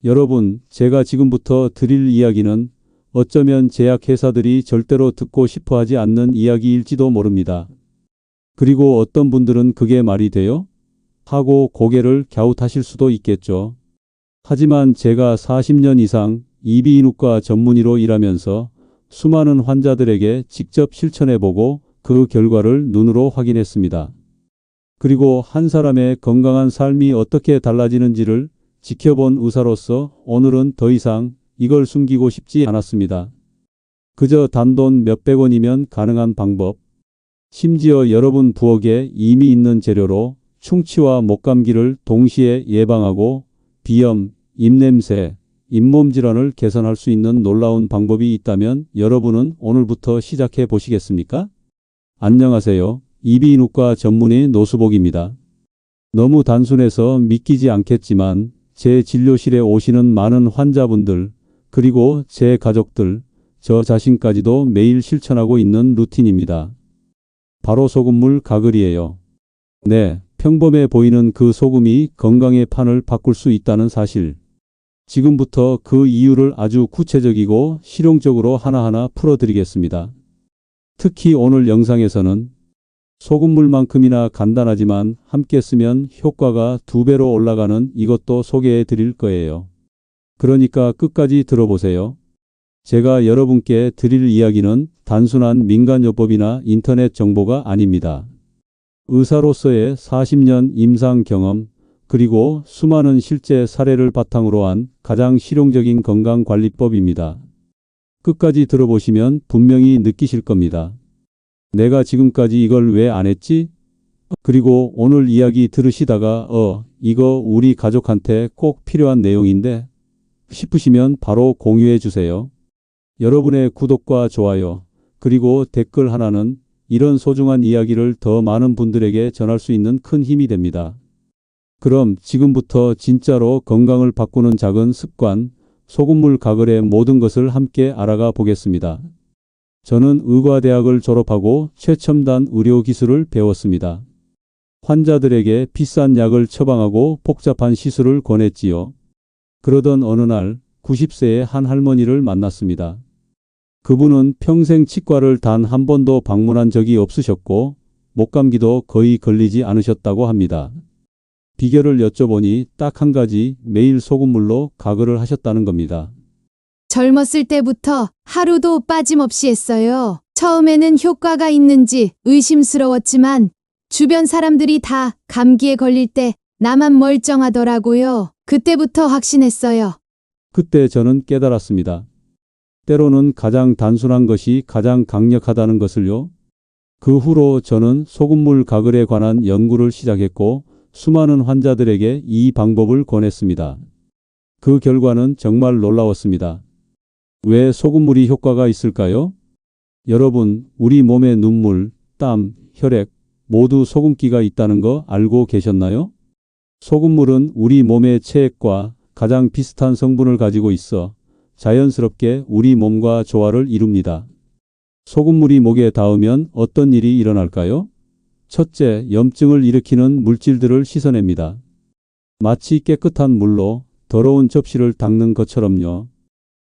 여러분, 제가 지금부터 드릴 이야기는 어쩌면 제약회사들이 절대로 듣고 싶어 하지 않는 이야기일지도 모릅니다. 그리고 어떤 분들은 그게 말이 돼요? 하고 고개를 갸웃하실 수도 있겠죠. 하지만 제가 40년 이상 이비인후과 전문의로 일하면서 수많은 환자들에게 직접 실천해보고 그 결과를 눈으로 확인했습니다. 그리고 한 사람의 건강한 삶이 어떻게 달라지는지를 지켜본 의사로서 오늘은 더 이상 이걸 숨기고 싶지 않았습니다. 그저 단돈 몇백 원이면 가능한 방법, 심지어 여러분 부엌에 이미 있는 재료로 충치와 목감기를 동시에 예방하고 비염, 입냄새, 잇몸 질환을 개선할 수 있는 놀라운 방법이 있다면 여러분은 오늘부터 시작해 보시겠습니까? 안녕하세요. 이비인후과 전문의 노수복입니다. 너무 단순해서 믿기지 않겠지만 제 진료실에 오시는 많은 환자분들, 그리고 제 가족들, 저 자신까지도 매일 실천하고 있는 루틴입니다. 바로 소금물 가글이에요. 네, 평범해 보이는 그 소금이 건강의 판을 바꿀 수 있다는 사실. 지금부터 그 이유를 아주 구체적이고 실용적으로 하나하나 풀어드리겠습니다. 특히 오늘 영상에서는 소금물만큼이나 간단하지만 함께 쓰면 효과가 2배로 올라가는 이것도 소개해 드릴 거예요. 그러니까 끝까지 들어보세요. 제가 여러분께 드릴 이야기는 단순한 민간요법이나 인터넷 정보가 아닙니다. 의사로서의 40년 임상 경험, 그리고 수많은 실제 사례를 바탕으로 한 가장 실용적인 건강관리법입니다. 끝까지 들어보시면 분명히 느끼실 겁니다. 내가 지금까지 이걸 왜 안 했지? 그리고 오늘 이야기 들으시다가 이거 우리 가족한테 꼭 필요한 내용인데 싶으시면 바로 공유해 주세요. 여러분의 구독과 좋아요, 그리고 댓글 하나는 이런 소중한 이야기를 더 많은 분들에게 전할 수 있는 큰 힘이 됩니다. 그럼 지금부터 진짜로 건강을 바꾸는 작은 습관, 소금물 가글의 모든 것을 함께 알아가 보겠습니다. 저는 의과대학을 졸업하고 최첨단 의료기술을 배웠습니다. 환자들에게 비싼 약을 처방하고 복잡한 시술을 권했지요. 그러던 어느 날 90세의 한 할머니를 만났습니다. 그분은 평생 치과를 단 한 번도 방문한 적이 없으셨고 목감기도 거의 걸리지 않으셨다고 합니다. 비결을 여쭤보니 딱 한 가지, 매일 소금물로 가글을 하셨다는 겁니다. 젊었을 때부터 하루도 빠짐없이 했어요. 처음에는 효과가 있는지 의심스러웠지만 주변 사람들이 다 감기에 걸릴 때 나만 멀쩡하더라고요. 그때부터 확신했어요. 그때 저는 깨달았습니다. 때로는 가장 단순한 것이 가장 강력하다는 것을요. 그 후로 저는 소금물 가글에 관한 연구를 시작했고 수많은 환자들에게 이 방법을 권했습니다. 그 결과는 정말 놀라웠습니다. 왜 소금물이 효과가 있을까요? 여러분, 우리 몸에 눈물, 땀, 혈액 모두 소금기가 있다는 거 알고 계셨나요? 소금물은 우리 몸의 체액과 가장 비슷한 성분을 가지고 있어 자연스럽게 우리 몸과 조화를 이룹니다. 소금물이 목에 닿으면 어떤 일이 일어날까요? 첫째, 염증을 일으키는 물질들을 씻어냅니다. 마치 깨끗한 물로 더러운 접시를 닦는 것처럼요.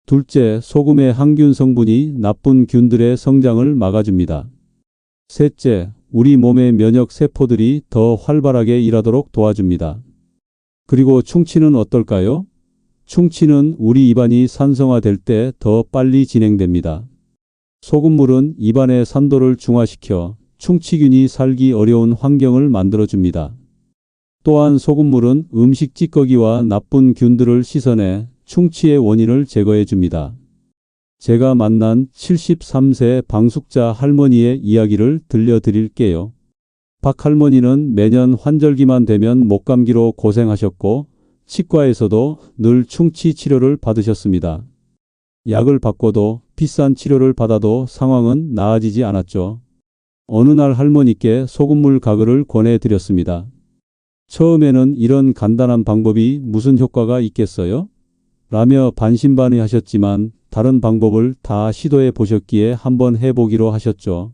둘째, 소금의 항균 성분이 나쁜 균들의 성장을 막아줍니다. 셋째, 우리 몸의 면역 세포들이 더 활발하게 일하도록 도와줍니다. 그리고 충치는 어떨까요? 충치는 우리 입안이 산성화될 때 더 빨리 진행됩니다. 소금물은 입안의 산도를 중화시켜 충치균이 살기 어려운 환경을 만들어줍니다. 또한 소금물은 음식 찌꺼기와 나쁜 균들을 씻어내 충치의 원인을 제거해 줍니다. 제가 만난 73세 방숙자 할머니의 이야기를 들려드릴게요. 박 할머니는 매년 환절기만 되면 목감기로 고생하셨고 치과에서도 늘 충치 치료를 받으셨습니다. 약을 받고도 비싼 치료를 받아도 상황은 나아지지 않았죠. 어느 날 할머니께 소금물 가글을 권해드렸습니다. 처음에는 이런 간단한 방법이 무슨 효과가 있겠어요? 라며 반신반의하셨지만 다른 방법을 다 시도해 보셨기에 한번 해보기로 하셨죠.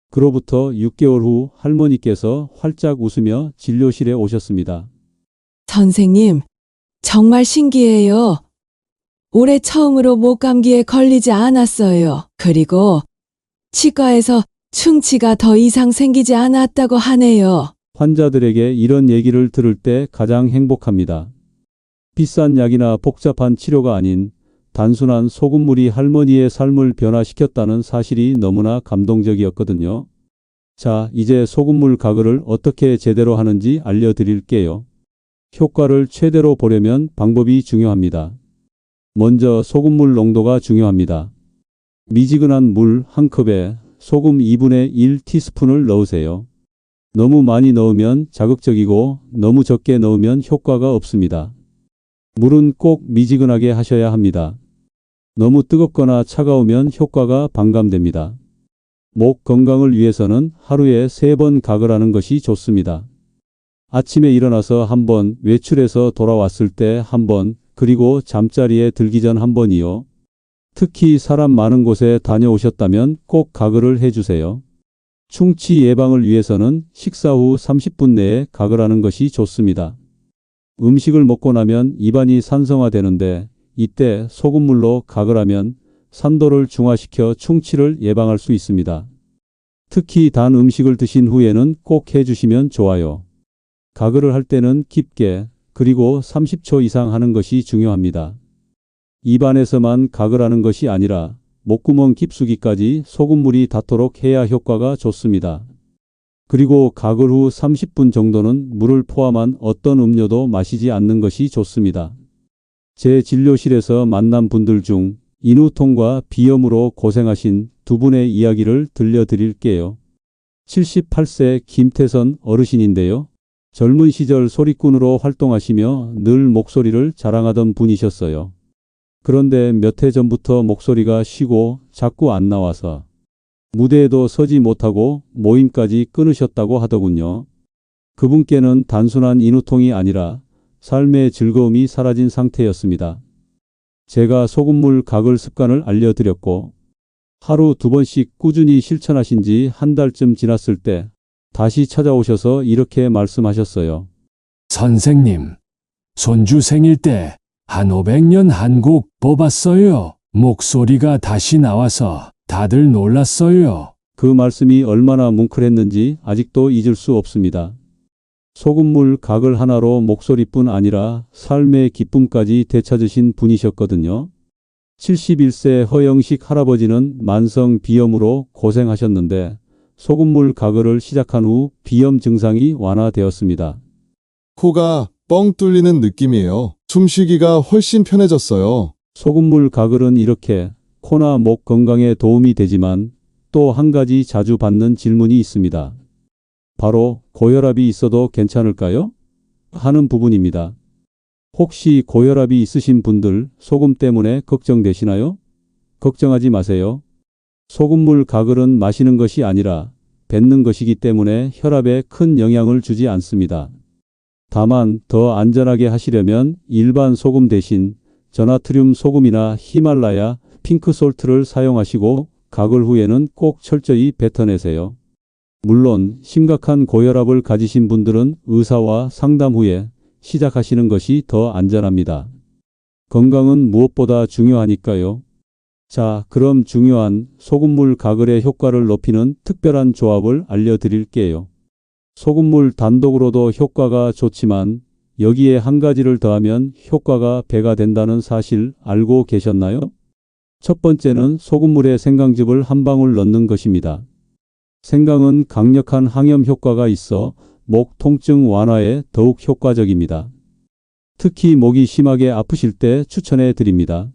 그로부터 6개월 후 할머니께서 활짝 웃으며 진료실에 오셨습니다. 선생님, 정말 신기해요. 올해 처음으로 목감기에 걸리지 않았어요. 그리고 치과에서 충치가 더 이상 생기지 않았다고 하네요. 환자들에게 이런 얘기를 들을 때 가장 행복합니다. 비싼 약이나 복잡한 치료가 아닌 단순한 소금물이 할머니의 삶을 변화시켰다는 사실이 너무나 감동적이었거든요. 자, 이제 소금물 가글을 어떻게 제대로 하는지 알려드릴게요. 효과를 최대로 보려면 방법이 중요합니다. 먼저 소금물 농도가 중요합니다. 미지근한 물 1컵에 소금 2분의 1 티스푼을 넣으세요. 너무 많이 넣으면 자극적이고 너무 적게 넣으면 효과가 없습니다. 물은 꼭 미지근하게 하셔야 합니다. 너무 뜨겁거나 차가우면 효과가 반감됩니다. 목 건강을 위해서는 하루에 3번 가글하는 것이 좋습니다. 아침에 일어나서 한 번, 외출해서 돌아왔을 때 한 번, 그리고 잠자리에 들기 전 한 번이요. 특히 사람 많은 곳에 다녀오셨다면 꼭 가글을 해주세요. 충치 예방을 위해서는 식사 후 30분 내에 가글하는 것이 좋습니다. 음식을 먹고 나면 입안이 산성화되는데 이때 소금물로 가글하면 산도를 중화시켜 충치를 예방할 수 있습니다. 특히 단 음식을 드신 후에는 꼭 해주시면 좋아요. 가글을 할 때는 깊게 그리고 30초 이상 하는 것이 중요합니다. 입안에서만 가글하는 것이 아니라 목구멍 깊숙이까지 소금물이 닿도록 해야 효과가 좋습니다. 그리고 가글 후 30분 정도는 물을 포함한 어떤 음료도 마시지 않는 것이 좋습니다. 제 진료실에서 만난 분들 중 인후통과 비염으로 고생하신 두 분의 이야기를 들려드릴게요. 78세 김태선 어르신인데요. 젊은 시절 소리꾼으로 활동하시며 늘 목소리를 자랑하던 분이셨어요. 그런데 몇 해 전부터 목소리가 쉬고 자꾸 안 나와서 무대에도 서지 못하고 모임까지 끊으셨다고 하더군요. 그분께는 단순한 인후통이 아니라 삶의 즐거움이 사라진 상태였습니다. 제가 소금물 가글 습관을 알려드렸고 하루 2번씩 꾸준히 실천하신 지 한 달쯤 지났을 때 다시 찾아오셔서 이렇게 말씀하셨어요. 선생님, 손주 생일 때 한 500년 한 곡 뽑았어요. 목소리가 다시 나와서 다들 놀랐어요. 그 말씀이 얼마나 뭉클했는지 아직도 잊을 수 없습니다. 소금물 가글 하나로 목소리뿐 아니라 삶의 기쁨까지 되찾으신 분이셨거든요. 71세 허영식 할아버지는 만성 비염으로 고생하셨는데 소금물 가글을 시작한 후 비염 증상이 완화되었습니다. 코가 뻥 뚫리는 느낌이에요. 숨쉬기가 훨씬 편해졌어요. 소금물 가글은 이렇게 코나 목 건강에 도움이 되지만 또 한 가지 자주 받는 질문이 있습니다. 바로 고혈압이 있어도 괜찮을까요? 하는 부분입니다. 혹시 고혈압이 있으신 분들 소금 때문에 걱정되시나요? 걱정하지 마세요. 소금물 가글은 마시는 것이 아니라 뱉는 것이기 때문에 혈압에 큰 영향을 주지 않습니다. 다만 더 안전하게 하시려면 일반 소금 대신 전나트륨 소금이나 히말라야 핑크솔트를 사용하시고 가글 후에는 꼭 철저히 뱉어내세요. 물론 심각한 고혈압을 가지신 분들은 의사와 상담 후에 시작하시는 것이 더 안전합니다. 건강은 무엇보다 중요하니까요. 자, 그럼 중요한 소금물 가글의 효과를 높이는 특별한 조합을 알려드릴게요. 소금물 단독으로도 효과가 좋지만 여기에 한 가지를 더하면 효과가 배가 된다는 사실 알고 계셨나요? 첫 번째는 소금물에 생강즙을 한 방울 넣는 것입니다. 생강은 강력한 항염 효과가 있어 목 통증 완화에 더욱 효과적입니다. 특히 목이 심하게 아프실 때 추천해 드립니다.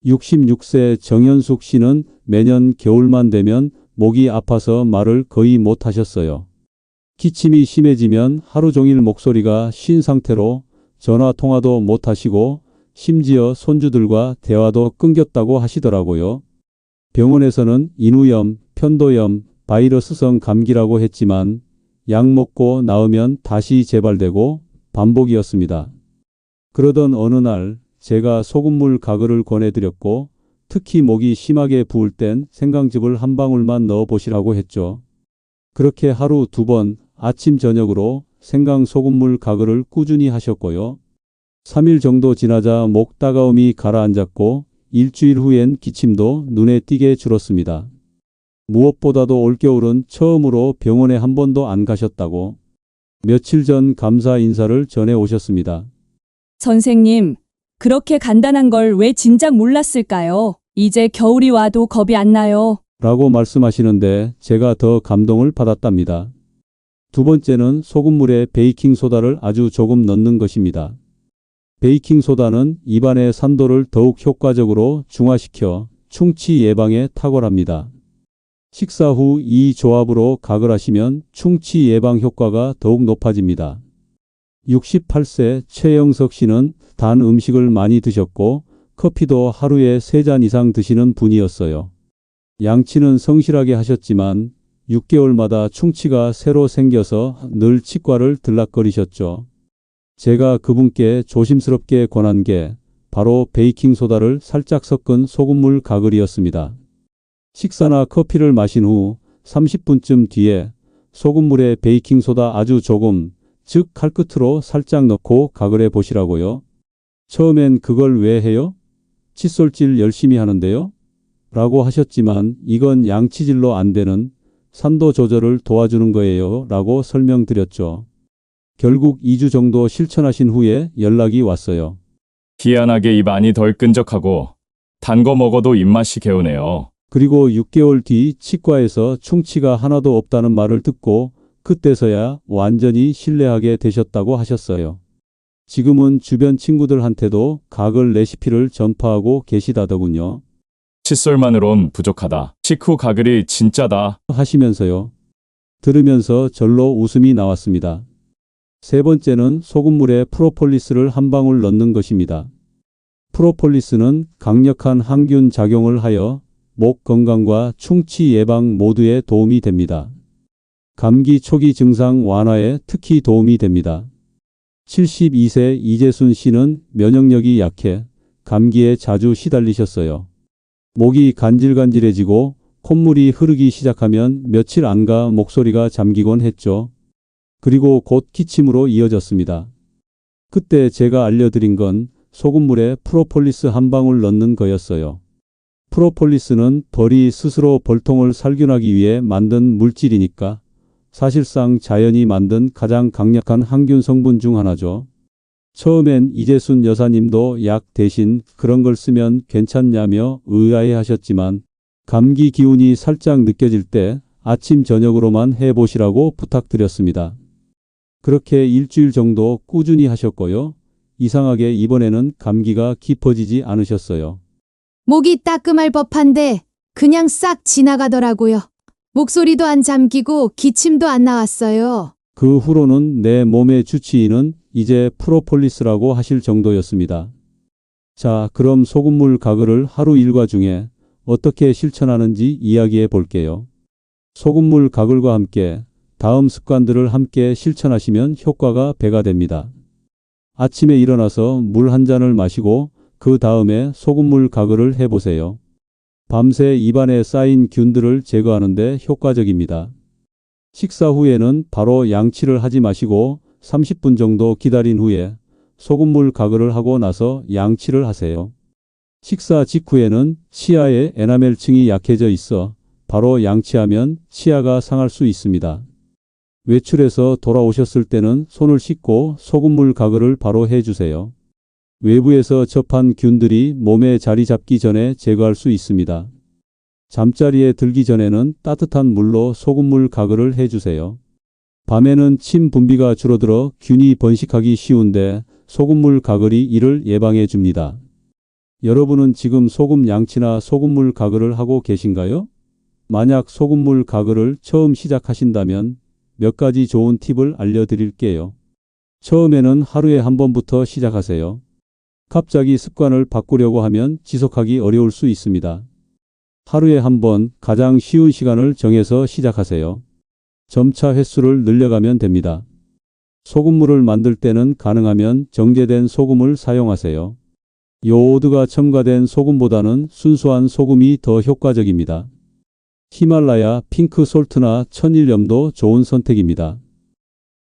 66세 정현숙 씨는 매년 겨울만 되면 목이 아파서 말을 거의 못 하셨어요. 기침이 심해지면 하루 종일 목소리가 쉰 상태로 전화 통화도 못 하시고 심지어 손주들과 대화도 끊겼다고 하시더라고요. 병원에서는 인후염, 편도염, 바이러스성 감기라고 했지만 약 먹고 나으면 다시 재발되고 반복이었습니다. 그러던 어느 날 제가 소금물 가글을 권해드렸고 특히 목이 심하게 부을 땐 생강즙을 한 방울만 넣어 보시라고 했죠. 그렇게 하루 2번 아침 저녁으로 생강 소금물 가글을 꾸준히 하셨고요. 3일 정도 지나자 목 따가움이 가라앉았고 일주일 후엔 기침도 눈에 띄게 줄었습니다. 무엇보다도 올겨울은 처음으로 병원에 한 번도 안 가셨다고 며칠 전 감사 인사를 전해 오셨습니다. 선생님, 그렇게 간단한 걸 왜 진작 몰랐을까요? 이제 겨울이 와도 겁이 안 나요. 라고 말씀하시는데 제가 더 감동을 받았답니다. 두 번째는 소금물에 베이킹소다를 아주 조금 넣는 것입니다. 베이킹소다는 입안의 산도를 더욱 효과적으로 중화시켜 충치 예방에 탁월합니다. 식사 후 이 조합으로 각을 하시면 충치 예방 효과가 더욱 높아집니다. 68세 최영석 씨는 단 음식을 많이 드셨고 커피도 하루에 3잔 이상 드시는 분이었어요. 양치는 성실하게 하셨지만 6개월마다 충치가 새로 생겨서 늘 치과를 들락거리셨죠. 제가 그분께 조심스럽게 권한 게 바로 베이킹소다를 살짝 섞은 소금물 가글이었습니다. 식사나 커피를 마신 후 30분쯤 뒤에 소금물에 베이킹소다 아주 조금, 즉 칼끝으로 살짝 넣고 가글해 보시라고요. 처음엔 그걸 왜 해요? 칫솔질 열심히 하는데요? 라고 하셨지만 이건 양치질로 안 되는 산도 조절을 도와주는 거예요. 라고 설명드렸죠. 결국 2주 정도 실천하신 후에 연락이 왔어요. 희한하게 입 안이 덜 끈적하고 단 거 먹어도 입맛이 개운해요. 그리고 6개월 뒤 치과에서 충치가 하나도 없다는 말을 듣고 그때서야 완전히 신뢰하게 되셨다고 하셨어요. 지금은 주변 친구들한테도 가글 레시피를 전파하고 계시다더군요. 칫솔만으론 부족하다. 식후 가글이 진짜다. 하시면서요. 들으면서 절로 웃음이 나왔습니다. 세 번째는 소금물에 프로폴리스를 한 방울 넣는 것입니다. 프로폴리스는 강력한 항균 작용을 하여 목 건강과 충치 예방 모두에 도움이 됩니다. 감기 초기 증상 완화에 특히 도움이 됩니다. 72세 이재순 씨는 면역력이 약해 감기에 자주 시달리셨어요. 목이 간질간질해지고 콧물이 흐르기 시작하면 며칠 안 가 목소리가 잠기곤 했죠. 그리고 곧 기침으로 이어졌습니다. 그때 제가 알려드린 건 소금물에 프로폴리스 한 방울 넣는 거였어요. 프로폴리스는 벌이 스스로 벌통을 살균하기 위해 만든 물질이니까 사실상 자연이 만든 가장 강력한 항균 성분 중 하나죠. 처음엔 이재순 여사님도 약 대신 그런 걸 쓰면 괜찮냐며 의아해하셨지만 감기 기운이 살짝 느껴질 때 아침 저녁으로만 해보시라고 부탁드렸습니다. 그렇게 일주일 정도 꾸준히 하셨고요. 이상하게 이번에는 감기가 깊어지지 않으셨어요. 목이 따끔할 법한데 그냥 싹 지나가더라고요. 목소리도 안 잠기고 기침도 안 나왔어요. 그 후로는 내 몸의 주치의는 이제 프로폴리스라고 하실 정도였습니다. 자, 그럼 소금물 가글을 하루 일과 중에 어떻게 실천하는지 이야기해 볼게요. 소금물 가글과 함께 다음 습관들을 함께 실천하시면 효과가 배가 됩니다. 아침에 일어나서 물 한 잔을 마시고 그 다음에 소금물 가글을 해보세요. 밤새 입안에 쌓인 균들을 제거하는데 효과적입니다. 식사 후에는 바로 양치를 하지 마시고 30분 정도 기다린 후에 소금물 가글을 하고 나서 양치를 하세요. 식사 직후에는 치아에 에나멜층이 약해져 있어 바로 양치하면 치아가 상할 수 있습니다. 외출해서 돌아오셨을 때는 손을 씻고 소금물 가글을 바로 해주세요. 외부에서 접한 균들이 몸에 자리 잡기 전에 제거할 수 있습니다. 잠자리에 들기 전에는 따뜻한 물로 소금물 가글을 해주세요. 밤에는 침 분비가 줄어들어 균이 번식하기 쉬운데 소금물 가글이 이를 예방해 줍니다. 여러분은 지금 소금 양치나 소금물 가글을 하고 계신가요? 만약 소금물 가글을 처음 시작하신다면 몇 가지 좋은 팁을 알려드릴게요. 처음에는 하루에 한 번부터 시작하세요. 갑자기 습관을 바꾸려고 하면 지속하기 어려울 수 있습니다. 하루에 한 번 가장 쉬운 시간을 정해서 시작하세요. 점차 횟수를 늘려가면 됩니다. 소금물을 만들 때는 가능하면 정제된 소금을 사용하세요. 요오드가 첨가된 소금보다는 순수한 소금이 더 효과적입니다. 히말라야 핑크 솔트나 천일염도 좋은 선택입니다.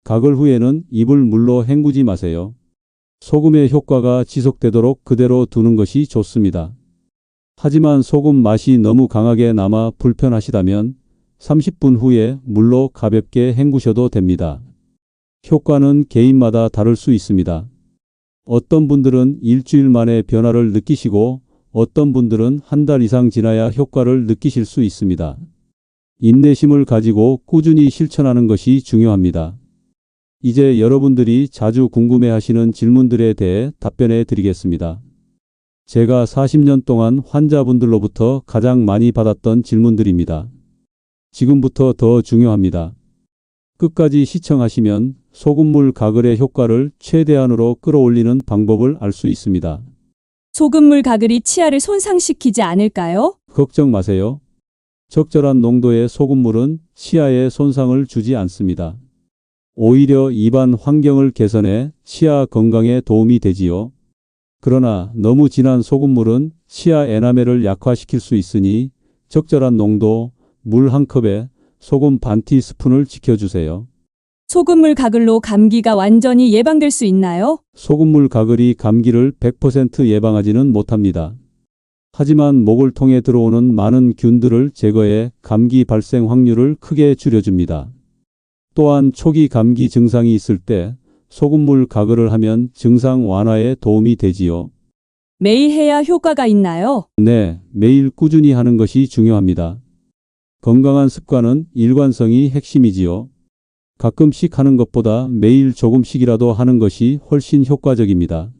가글 후에는 입을 물로 헹구지 마세요. 소금의 효과가 지속되도록 그대로 두는 것이 좋습니다. 하지만 소금 맛이 너무 강하게 남아 불편하시다면 30분 후에 물로 가볍게 헹구셔도 됩니다. 효과는 개인마다 다를 수 있습니다. 어떤 분들은 일주일 만에 변화를 느끼시고 어떤 분들은 한 달 이상 지나야 효과를 느끼실 수 있습니다. 인내심을 가지고 꾸준히 실천하는 것이 중요합니다. 이제 여러분들이 자주 궁금해하시는 질문들에 대해 답변해 드리겠습니다. 제가 40년 동안 환자분들로부터 가장 많이 받았던 질문들입니다. 지금부터 더 중요합니다. 끝까지 시청하시면 소금물 가글의 효과를 최대한으로 끌어올리는 방법을 알 수 있습니다. 소금물 가글이 치아를 손상시키지 않을까요? 걱정 마세요. 적절한 농도의 소금물은 치아에 손상을 주지 않습니다. 오히려 입안 환경을 개선해 치아 건강에 도움이 되지요. 그러나 너무 진한 소금물은 치아 에나멜을 약화시킬 수 있으니 적절한 농도, 물 한 컵에 소금 반 티스푼을 지켜주세요. 소금물 가글로 감기가 완전히 예방될 수 있나요? 소금물 가글이 감기를 100% 예방하지는 못합니다. 하지만 목을 통해 들어오는 많은 균들을 제거해 감기 발생 확률을 크게 줄여줍니다. 또한 초기 감기 증상이 있을 때 소금물 가글을 하면 증상 완화에 도움이 되지요. 매일 해야 효과가 있나요? 네, 매일 꾸준히 하는 것이 중요합니다. 건강한 습관은 일관성이 핵심이지요. 가끔씩 하는 것보다 매일 조금씩이라도 하는 것이 훨씬 효과적입니다.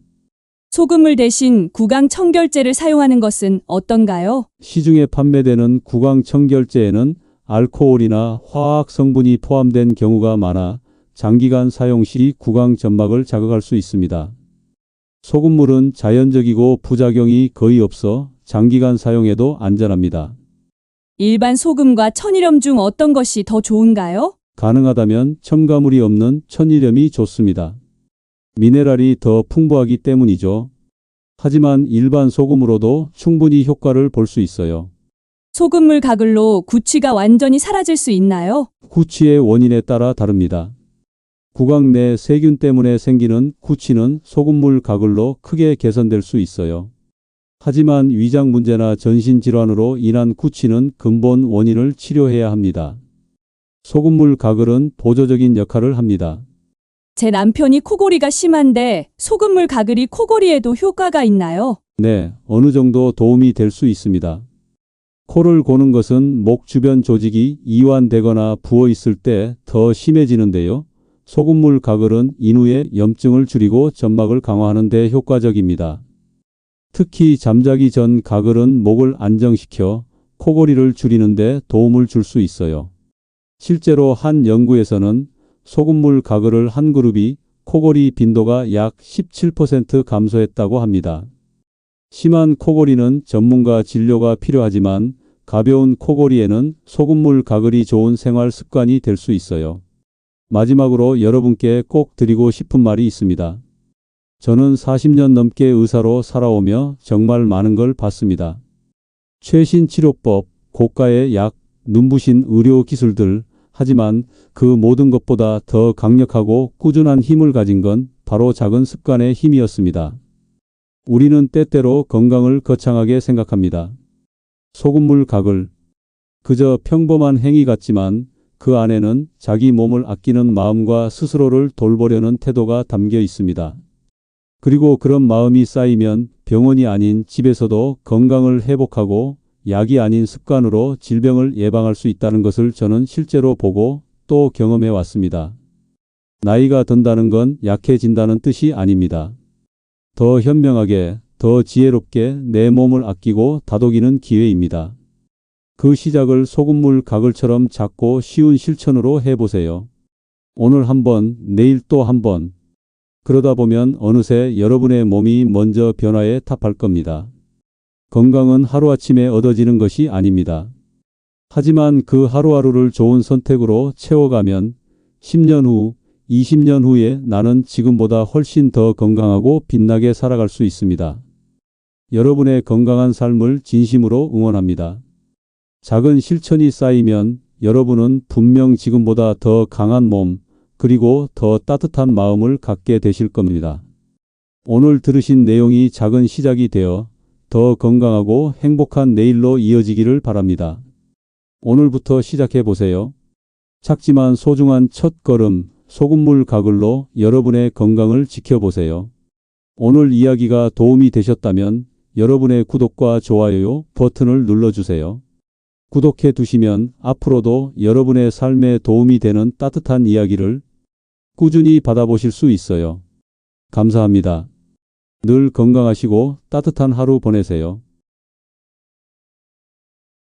소금물 대신 구강 청결제를 사용하는 것은 어떤가요? 시중에 판매되는 구강 청결제에는 알코올이나 화학 성분이 포함된 경우가 많아 장기간 사용 시 구강 점막을 자극할 수 있습니다. 소금물은 자연적이고 부작용이 거의 없어 장기간 사용해도 안전합니다. 일반 소금과 천일염 중 어떤 것이 더 좋은가요? 가능하다면 첨가물이 없는 천일염이 좋습니다. 미네랄이 더 풍부하기 때문이죠. 하지만 일반 소금으로도 충분히 효과를 볼 수 있어요. 소금물 가글로 구취가 완전히 사라질 수 있나요? 구취의 원인에 따라 다릅니다. 구강 내 세균 때문에 생기는 구취는 소금물 가글로 크게 개선될 수 있어요. 하지만 위장 문제나 전신 질환으로 인한 구취는 근본 원인을 치료해야 합니다. 소금물 가글은 보조적인 역할을 합니다. 제 남편이 코골이가 심한데 소금물 가글이 코골이에도 효과가 있나요? 네, 어느 정도 도움이 될 수 있습니다. 코를 고는 것은 목 주변 조직이 이완되거나 부어 있을 때 더 심해지는데요. 소금물 가글은 인후의 염증을 줄이고 점막을 강화하는 데 효과적입니다. 특히 잠자기 전 가글은 목을 안정시켜 코골이를 줄이는 데 도움을 줄 수 있어요. 실제로 한 연구에서는 소금물 가글을 한 그룹이 코골이 빈도가 약 17% 감소했다고 합니다. 심한 코골이는 전문가 진료가 필요하지만 가벼운 코골이에는 소금물 가글이 좋은 생활 습관이 될 수 있어요. 마지막으로 여러분께 꼭 드리고 싶은 말이 있습니다. 저는 40년 넘게 의사로 살아오며 정말 많은 걸 봤습니다. 최신 치료법, 고가의 약, 눈부신 의료 기술들, 하지만 그 모든 것보다 더 강력하고 꾸준한 힘을 가진 건 바로 작은 습관의 힘이었습니다. 우리는 때때로 건강을 거창하게 생각합니다. 소금물 가글. 그저 평범한 행위 같지만 그 안에는 자기 몸을 아끼는 마음과 스스로를 돌보려는 태도가 담겨 있습니다. 그리고 그런 마음이 쌓이면 병원이 아닌 집에서도 건강을 회복하고 약이 아닌 습관으로 질병을 예방할 수 있다는 것을 저는 실제로 보고 또 경험해 왔습니다. 나이가 든다는 건 약해진다는 뜻이 아닙니다. 더 현명하게, 더 지혜롭게 내 몸을 아끼고 다독이는 기회입니다. 그 시작을 소금물 가글처럼 작고 쉬운 실천으로 해보세요. 오늘 한 번, 내일 또 한 번. 그러다 보면 어느새 여러분의 몸이 먼저 변화에 탑할 겁니다. 건강은 하루아침에 얻어지는 것이 아닙니다. 하지만 그 하루하루를 좋은 선택으로 채워가면 10년 후, 20년 후에 나는 지금보다 훨씬 더 건강하고 빛나게 살아갈 수 있습니다. 여러분의 건강한 삶을 진심으로 응원합니다. 작은 실천이 쌓이면 여러분은 분명 지금보다 더 강한 몸, 그리고 더 따뜻한 마음을 갖게 되실 겁니다. 오늘 들으신 내용이 작은 시작이 되어 더 건강하고 행복한 내일로 이어지기를 바랍니다. 오늘부터 시작해 보세요. 작지만 소중한 첫 걸음, 소금물 가글로 여러분의 건강을 지켜보세요. 오늘 이야기가 도움이 되셨다면 여러분의 구독과 좋아요 버튼을 눌러주세요. 구독해 두시면 앞으로도 여러분의 삶에 도움이 되는 따뜻한 이야기를 꾸준히 받아보실 수 있어요. 감사합니다. 늘 건강하시고 따뜻한 하루 보내세요.